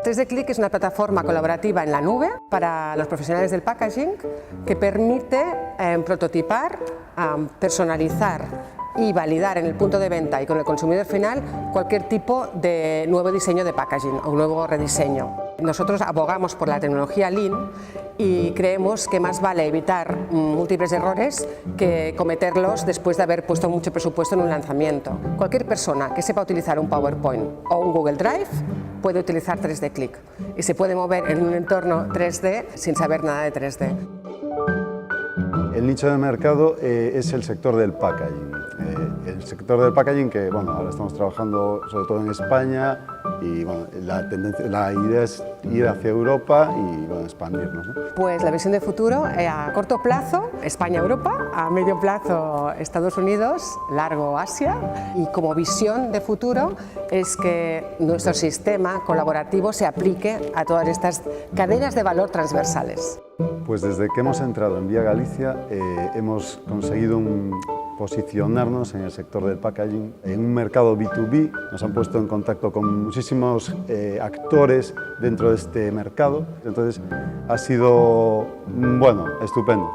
3D Click es una plataforma colaborativa en la nube para los profesionales del packaging que permite prototipar, personalizar y validar en el punto de venta y con el consumidor final cualquier tipo de nuevo diseño de packaging o nuevo rediseño. Nosotros abogamos por la tecnología Lean y creemos que más vale evitar múltiples errores que cometerlos después de haber puesto mucho presupuesto en un lanzamiento. Cualquier persona que sepa utilizar un PowerPoint o un Google Drive puede utilizar 3D Click y se puede mover en un entorno 3D sin saber nada de 3D. El nicho de mercado es el sector del packaging. El sector del packaging que ahora estamos trabajando sobre todo en España y la idea es ir hacia Europa y expandirnos, ¿no? Pues la visión de futuro a corto plazo España-Europa, a medio plazo Estados Unidos, largo Asia y como visión de futuro es que nuestro sistema colaborativo se aplique a todas estas cadenas de valor transversales. Pues desde que hemos entrado en Vía Galicia hemos conseguido posicionarnos en el sector del packaging, en un mercado B2B, nos han puesto en contacto con muchísimos actores dentro de este mercado, entonces ha sido, estupendo.